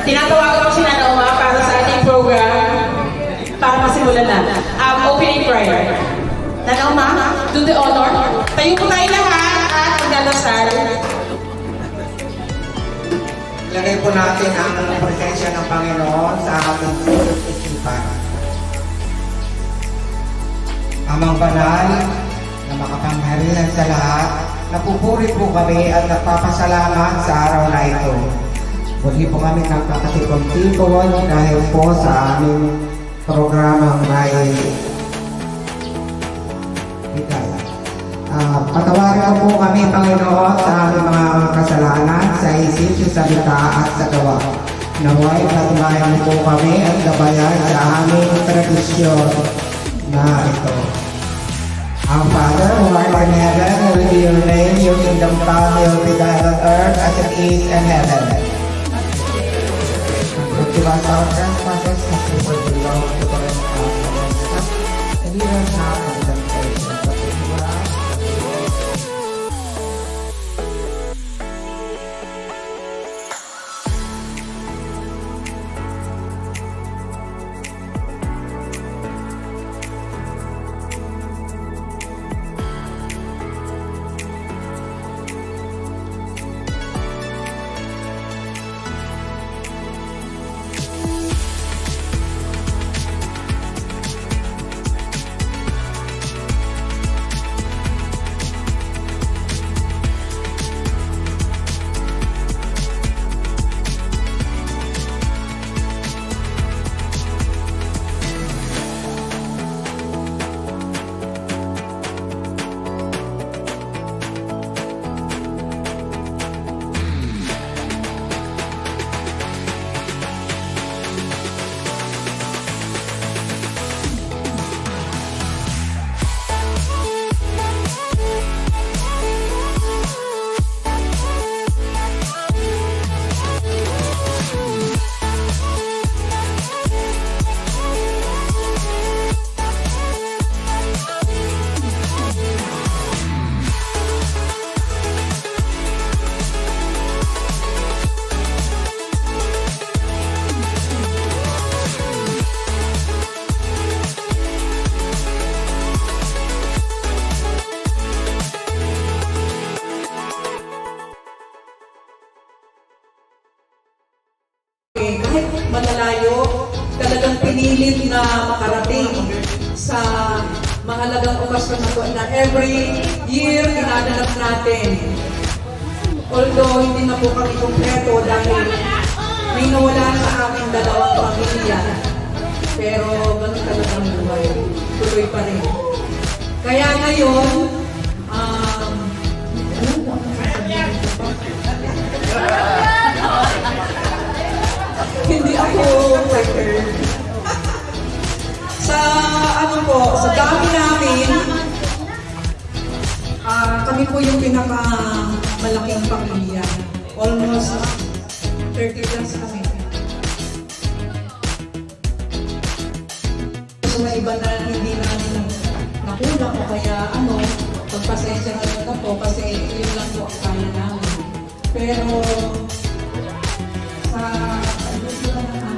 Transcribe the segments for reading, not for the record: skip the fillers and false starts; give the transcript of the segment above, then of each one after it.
Tinatawagan ko si Nana Uma para sa ating program para masimulan na. Opening prayer. Nana Uma, do the honor. Tayo po tayo lahat at magdadasal. Lagay po natin ang presensya ng Panginoon sa ating puso't isipan. Amang banal na makapangyarihan sa lahat, napupuri po kami at nagpapasalamat sa araw na ito. Muli po kami nagkakatipon-tipon dahil po sa aming programang may patawarin po kami, Panginoon, sa aming mga kasalanan, sa isip, sa salita at sa gawa. Naway, patunayan po kami at gabayan sa aming tradisyon na ito. Our Father, who art in heaven, hallowed be your name, your kingdom come, your will be done on earth as it is in heaven. Forgive us our trespasses, as we forgive those who trespass against us, and lead us not into temptation, but deliver us. Malalayo, talagang pinilit na makarating sa mahalagang okasyon na every year dinadanap natin. Although hindi na po kami kompleto dahil may nawala sa aming dalawang pamilya. Pero ganun talagang buhay. Tuloy pa rin. Kaya ngayon, hindi ako prepared. Sa sa dami namin, kami po yung pinakamalaking pamilya. Almost 30 plus kami. So, iba na hindi namin nakulang o kaya magpasensya na po kasi yun lang po ang kaya namin. Pero, sa gusto na namin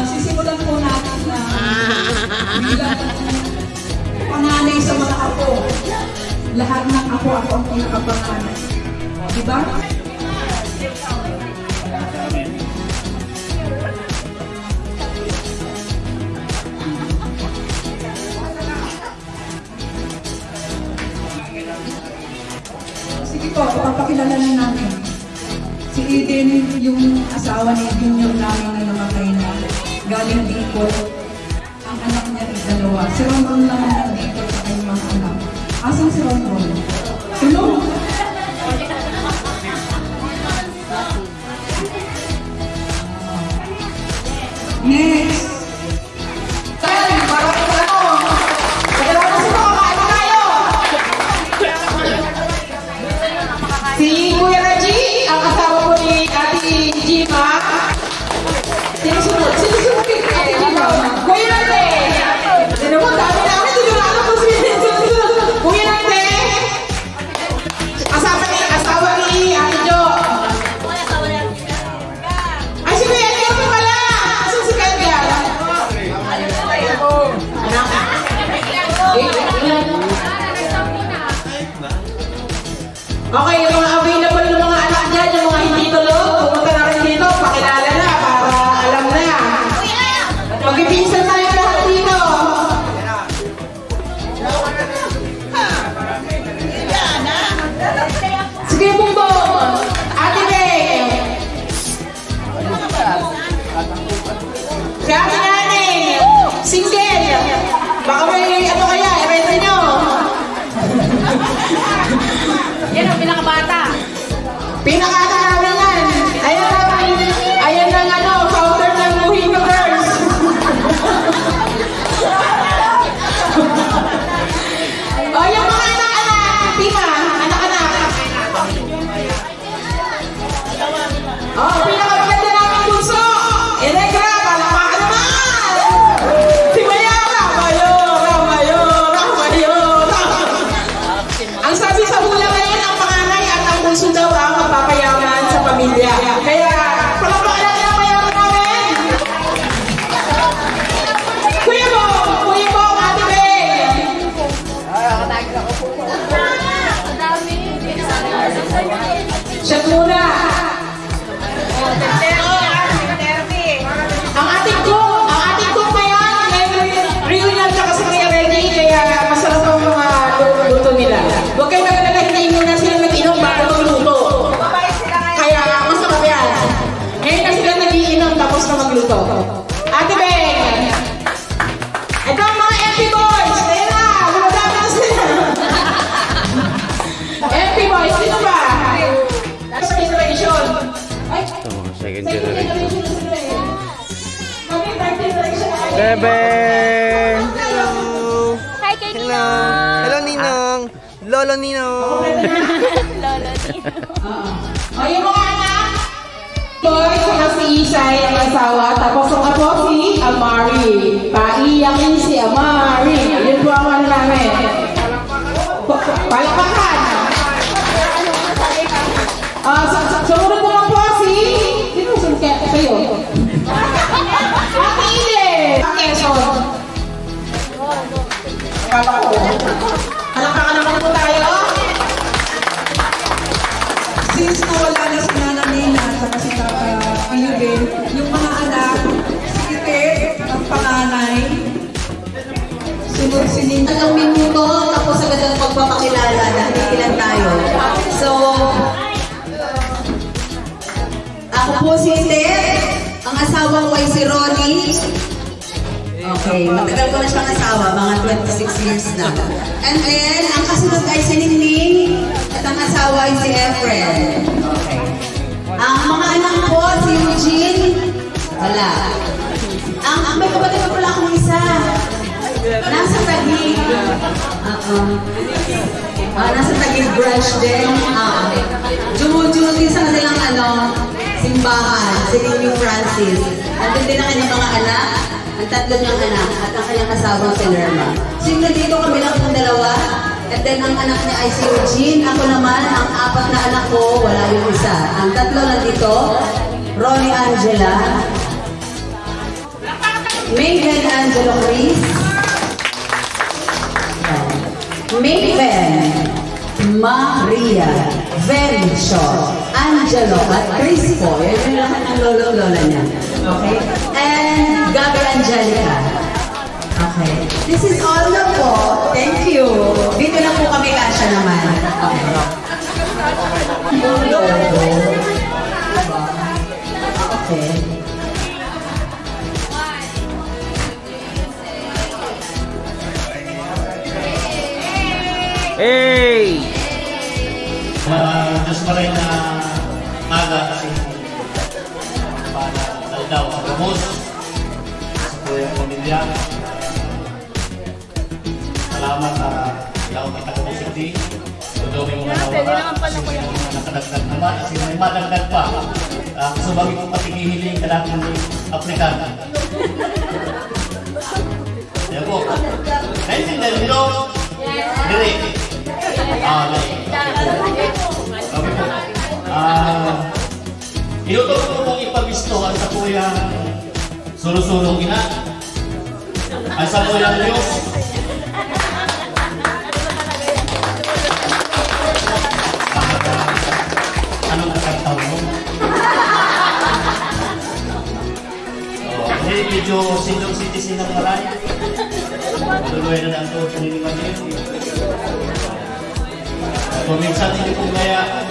sisimulan po natin na bilang panganay sa mga apo. Lahat ng apo ang pinakapanganay. Diba? Sige po, papakilala na namin. Si Eden, yung asawa ni Junior namin na namatay na galing Bicol. Ang anak niya ay dalawa. Si Ronron lang ang nandito sa kanyang mga anak. Asan si Ronron? Tulong! Next! Para ito! Pagkala ko sa mga kain tayo! Okay, yung mga available ng mga anak dyan, yung mga hindi tulog, pumunta na rin dito, pakilala na para alam na. Mag-ipinsan tayo lahat dito. Sige, Bumbong. Ate Beng. Si Ate Naning. Single. Baka may ano kaya, i-rente nyo. Yan ang pinakabata. Pinakata namin yan. Ayan ang ano, founder ng Mojico Girls. O, yung mga anak-anak. Tima, anak-anak. O, pinakamaganda namin puso. Elegra, palakpakan naman. Si Maya, Ramayo. Ang sabi sa hula ngayon, ang panganay at ang puso daw ang mapapayaman sa pamilya. Kaya, palakpakan natin ang mayaman namin. Kuya Bo, Ate Beng. Siya muna. Ang ating cook ngayon, may reunion siya kasi kaya ready, kaya masarap ang mga luto nila. Huwag kayo magalala, hindi muna sila nag-inom bago magluto. Kaya masarap yan. Ngayon na sila nag-iinom tapos na magluto. Ate Beng! Ito ang mga MP Boys! Kaya na! Lumagama na sila! MP Boys, sino ba? First generation. Ay! Second generation. na sila eh. Kami third generation na kayo. Bebeng! Hi, kay Hello! Hello, Ninong! Lolo Ninong! Lolo ni. O yung mga anak, boy, saka si Isay ang asawa, tapos ang apo si Amari. Paiyakin si Amari. Yun po ang ano namin. Palakpakan! Sumunod naman po si... Sino susunod kaya sa'yo? Ate Ile! Quezon. Palakpakan naman po tayo. Since nawala na si Nana Nina at si Papa Pilibin, yung mga anak, si Ite, ang panganay, sunod si Nina. Tatlong minuto, tapos agad ang pagpapakilala dahil ilan tayo. So, ako po si Ite, ang asawang ko ay si Ronnie. Okay, matagal ko na siyang asawa, mga 26 years na. And then, ang kasunod ay si Ningning, at ang asawa ay si Efren. Okay. Ang mga anak ko, si Eugene, wala. May kapatid ko pala akong isa. Nasa Taguig. Nasa Taguig branch din. Jumujun din sa kanilang simbahan, si Amy Francis. Andun din ang kanyang mga anak, ang tatlo niyang anak, at ang kanyang kasawang si Lerma. So yung dito kami lang pong dalawa, at then ang anak niya ay si Eugene. Ako naman, ang apat na anak ko, wala yung isa. Ang tatlo nandito, Ronnie Angela, Mayven Angelo Chris, Mayven Maria Vencio Angelo at Chris po. Yan yung lahat ng lolo-lola niya. Okay? And Gabi Angelica. Okay. This is all na po. Thank you. Dito na po kami kasya naman. Okay. Okay. Hey! Diyos pa rin na aga kasi para daw sa gamos, sa kuyang pamilya. Salamat sa ilaw ng taga-musik. Tuloy mo na nawala. Nakadagdag naman. Kasi may madagdag pa. Gusto ba ito patigihiling ka natin ng African? Yan po. Naintindihan nyo? Dili. Inutok ko mong ipabistuhan sa kuyang sulusulong ina. Ang sa kuyang Diyos. medyo senior citizen ng maray. Tuloy na lang ito, paniniman niyo. Kung minsan hindi po kaya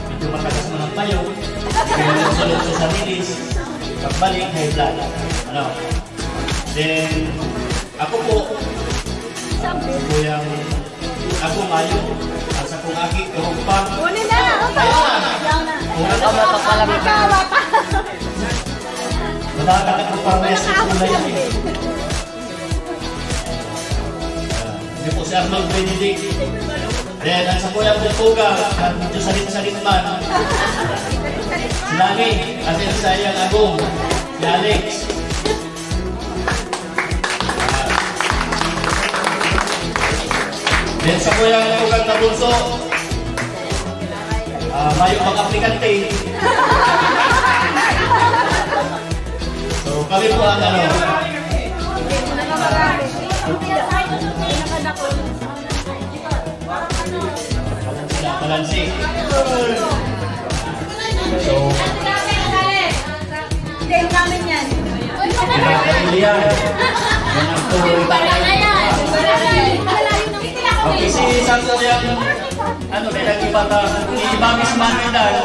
medyo matagas mo ng payo, kaya nagsulot sa sarilis, pagbalik, high blood. Ano? Then, ako po yung ako ngayon, sa kong aki, kurong pa. Kunin na! Madakakit ko parang message ko na yan eh. Hindi po si Arnold Benedict. Then, ang sa kuyang butuga, medyo salit-salit man. Si Lani, kasi sa iyang agong, si Alex. Then, sa kuyang butugang na bunso, mayong mga aplikante. So, kami po ang ano. Balansi. So, Hindi, yung namin yan. pinakalihan. Yan ang tuloy tayo. Okay, si Santo yung ano, may nag-iba ta. Iba mismo ang medal.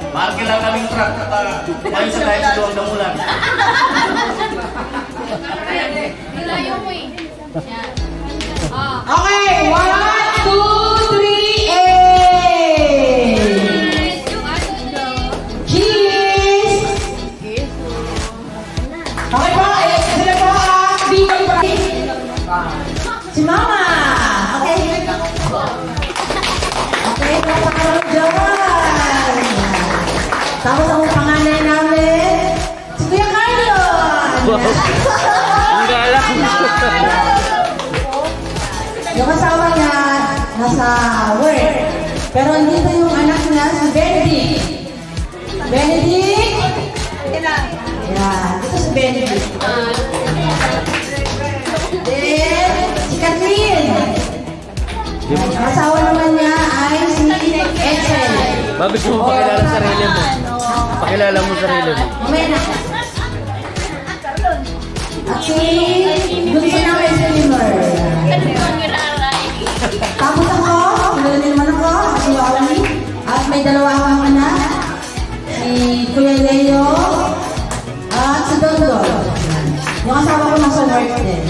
Marke lang kaming truck. Ayun sa kahit sa duwang damulan. Nilayo mo eh. Okay, 1, 2, 3, cheese! Okay po, sila po bigay pa. Si Mama! Okay. Okay, napakaroon dyan. Tapos ang panganay namin, si Kuya Carlon! Ang galak. Yung asawa niya, nasa work. Pero andito yung anak niya, si Benedict. Benedict? Yeah, ito si Benedict. Then, si Kathleen. Ang asawa naman niya ay si Edsel. Ba, gusto mo pakilala sa sarili mo? Pakilala mo sa sarili mo. Mamaya na. At si Gunso namin si Limor. Tapos ako, kilala naman ako, si Wally. At may dalawa akong anak. Si Kuya Leo. At si Dondon. Yung asawa ko nasa work din.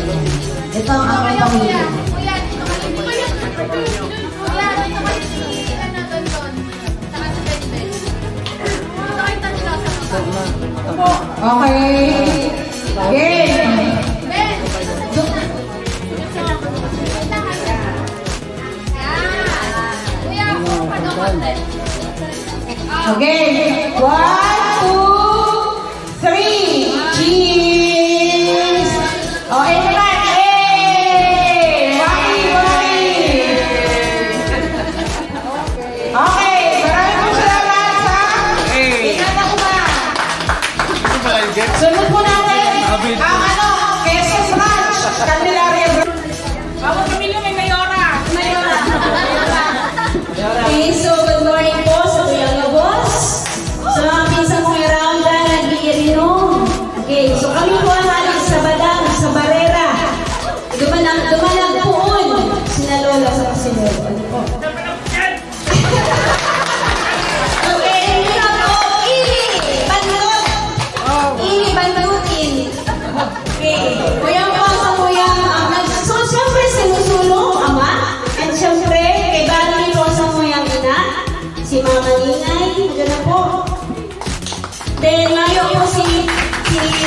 Ito ang aking pamilya. Kuya, dito ka rin. Kuya, dito ka rin si Dondon. Saka si Ben. Dito kayo tatlo sa mga. Okay. Game. Ben! Kuya, kung pa daw konti. Okay. 1, 2, 3. Cheese. Okay naman. Okay. Maraming salamat sa pinatakuman. Sunod po natin ang Quesos Ranch, Candelaria. Bawang pamilya may mayora. Okay, so good morning po sa Kuya Lobos. Sa mga pinsan kong around dyan, nag-iirinom. Okay, so kami po ang alis sa Badang, sa Barrera. Dumalag poon. Sina Lola sa Kasilor. Ano po? Okay, hindi na po. Bandot. Bandutin. Okay, kuya po sa kuya. So, siyempre sinusulong ama. And siyempre, kay Bali po sa kuyang ina. Si Mama Ningay. Diyan na po. Then, ngayon po si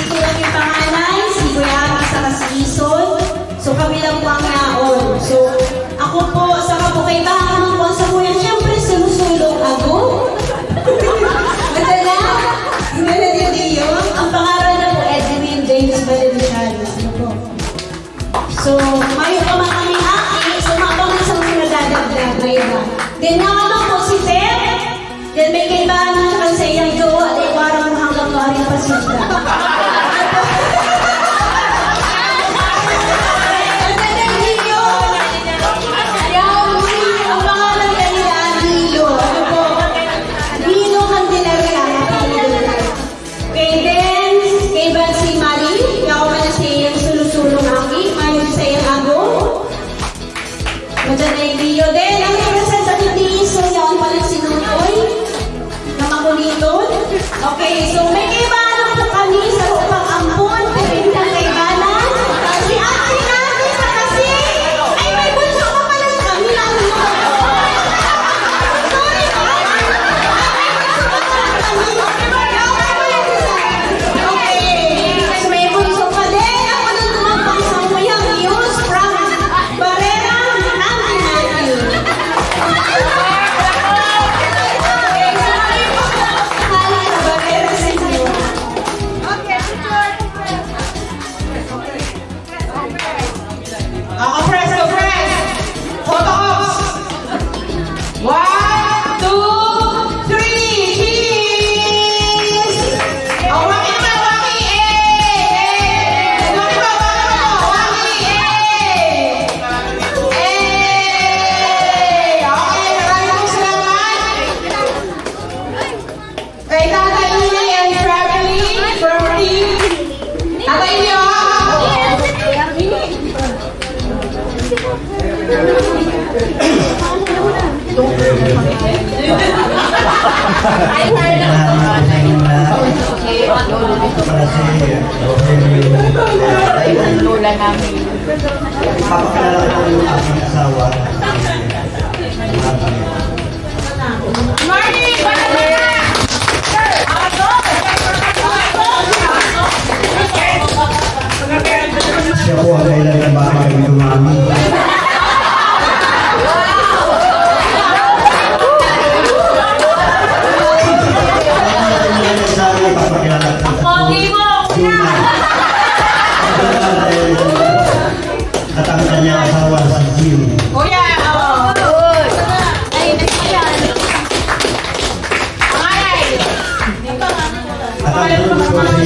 tulad yung panganay, si Kuya Ami sa Kasison. So, kami lang po ang naon. So, ako po, saka po kay Baka po sa kuya, siyempre sinusulong ako. Madala, Benedidio. Ang pangalan na po, Edwin James Benedidio. Ano po? So, mayo pa man kami aki, so makapangan sa mga nadadagdag na iba. Then, nakalong po si Ter. Then, may kaibahan na siya sa iyang jowa at iwarang mo hanggang maaaring pasisda. Ang pangalan kanila, Lilo. Ano po? Lilo Candelaria. Kay Ben, si Mali Lola namin. Papakilala ko yung aking asawa. Morning! Siya po ang kailan ng baka kami dumami. At ang kanyang asawa si Jim. Kuya! Ay, nagsayan. Pangalay! At ang tulog ko si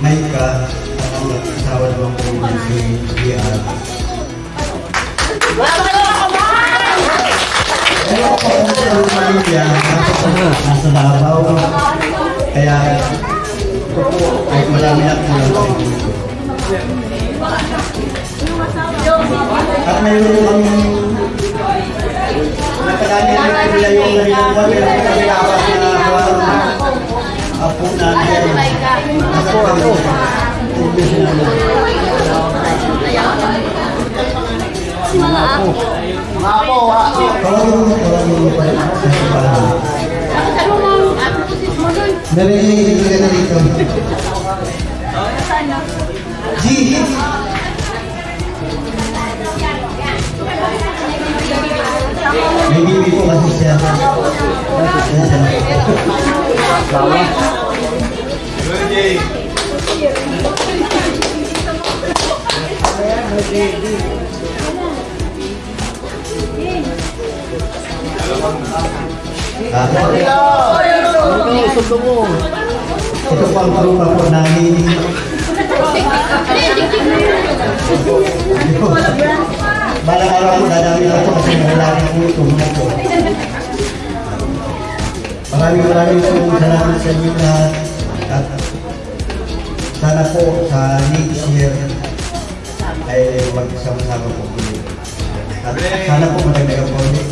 Maika, ang asawa naman po si Gian. Pero ako ang tulog pamilya, nasa Davao. Kaya kahit marami na kulang sa ito. At mayroon kami nakalanin nila yung narinuwa, pero kami lakas na apo namin. Ako. Mga apo. Tawagin mo pa sa ibahan. Narinig ka na dito. G! May bibi po kasi siya. Bawa. Ito po ang trupa po namin. Balang araw po dadami na ito kasi nakalagi po ito. Maraming salamat sa inyo lahat. At sana po sa next year ay magsama-sama po ulit. At sana po madagdagan po ulit.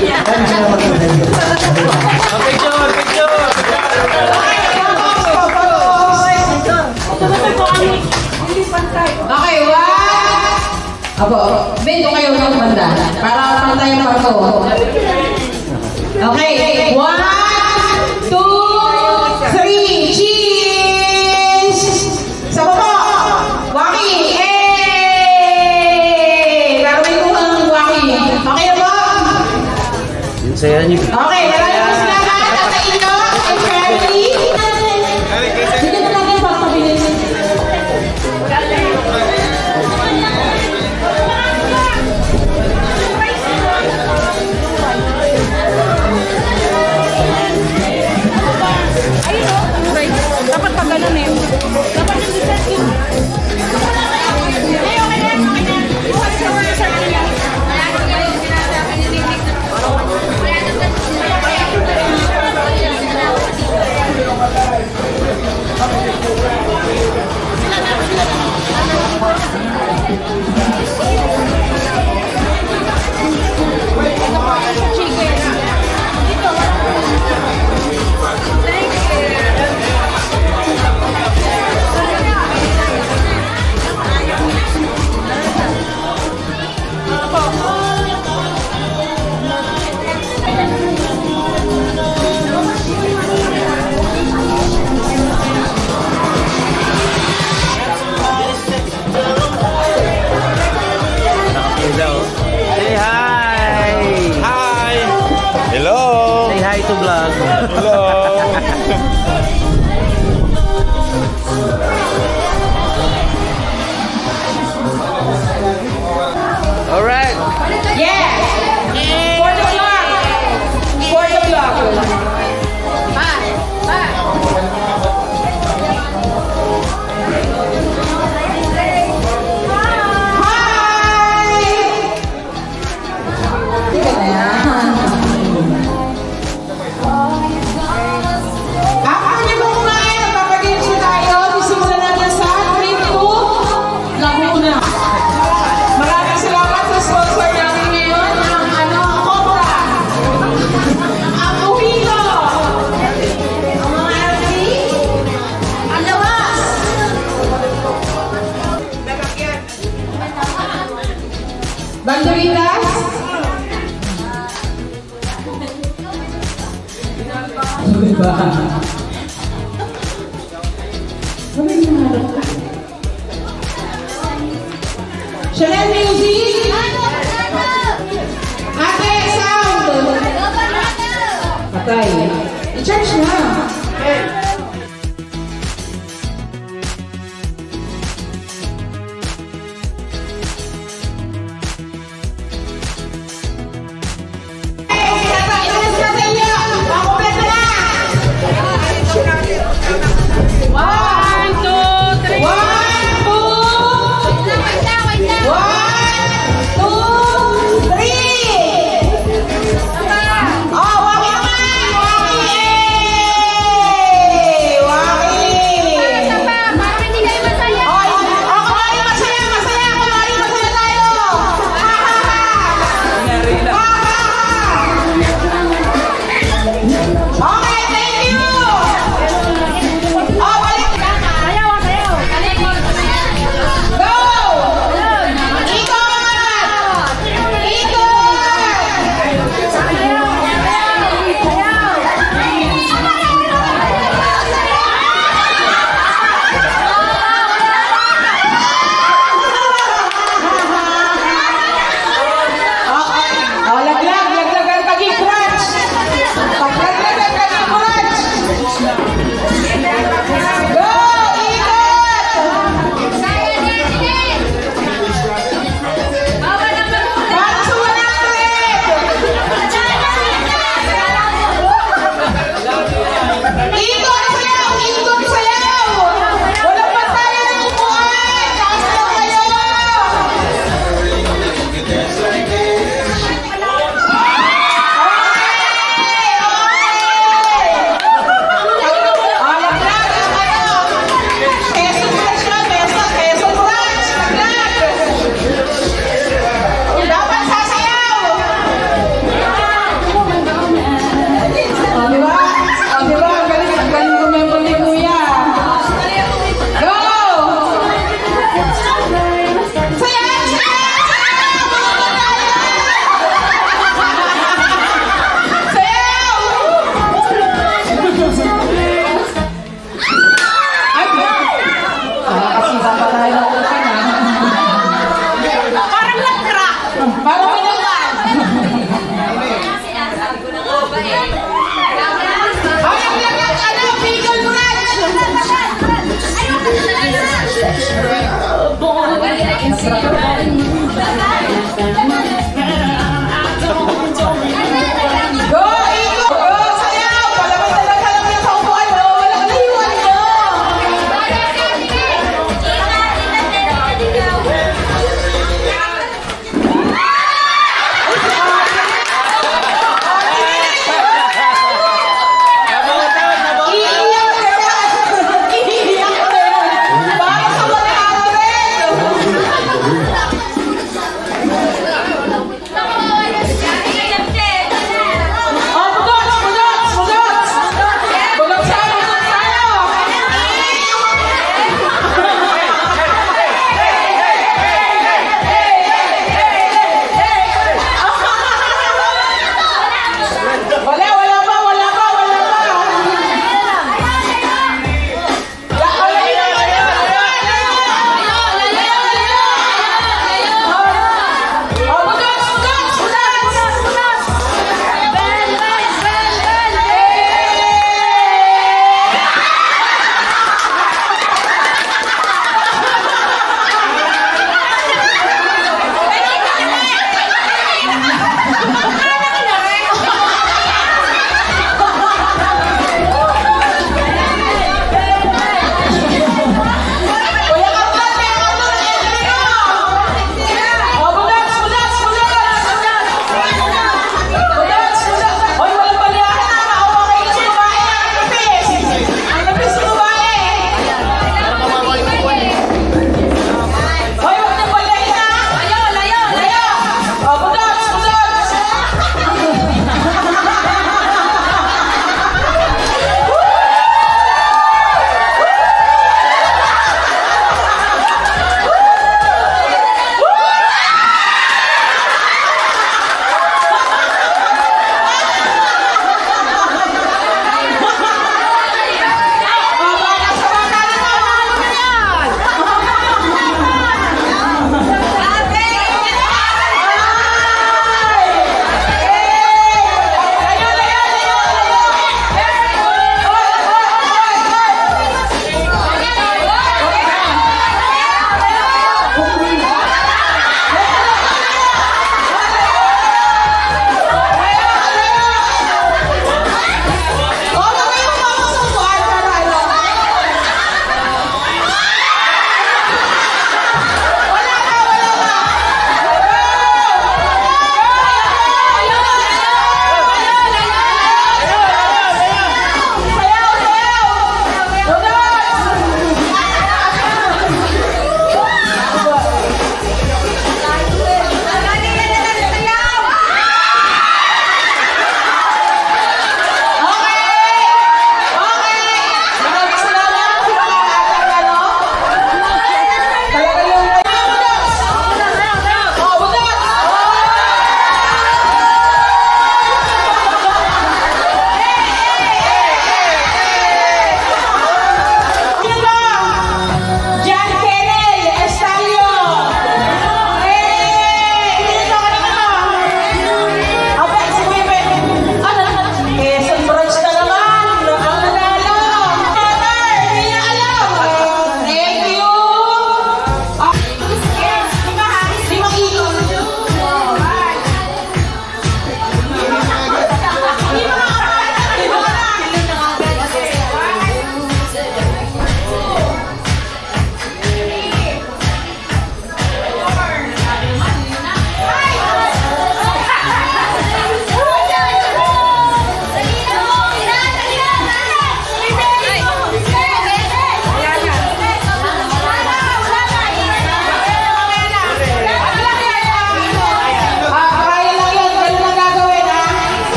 Maraming salamat po sa inyo. Okay, one! Apo, bendo kayo ng banda para pantay ang parto. Okay, 1, 2, 3, cheese! Sa baba! Waki! Pero may kuhang waki. Okay na ba? Okay, maraming salamat sa inyo and family. Sige na natin pagpabilis. Dapat pag ganun eh. Dapat yung design yun. Ay, okay na. Buhat sa mga sa kanya. Say hi! Hi! Hello! Say hi to vlog. Hello! Alright! Yeah! For the vlog! For the vlog! Hi! Banderitas? Ano ba? Chanel Music? Ate, sound! Patay. I-charge na.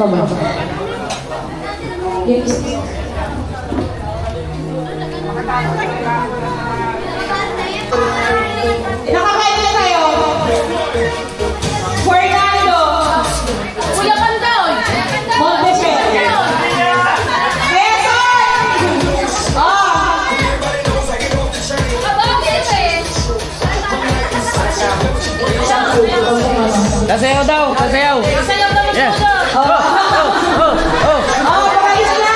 ba? Yes. Nakakain na tayo. Fernando. Kuya Pandon. Montesel. Quezon. Sasayaw daw, sasayaw. Sasayaw daw ng Yeah. pulo. Pakais na.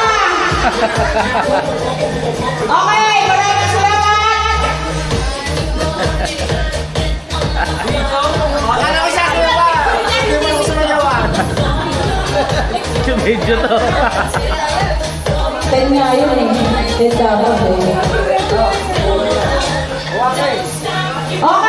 Okay, maraming salamat. Akala ko siya ako ba? Hindi mo ako sumayawan. Medyo to. 10 nga yun eh. 10 dapat eh. Okay.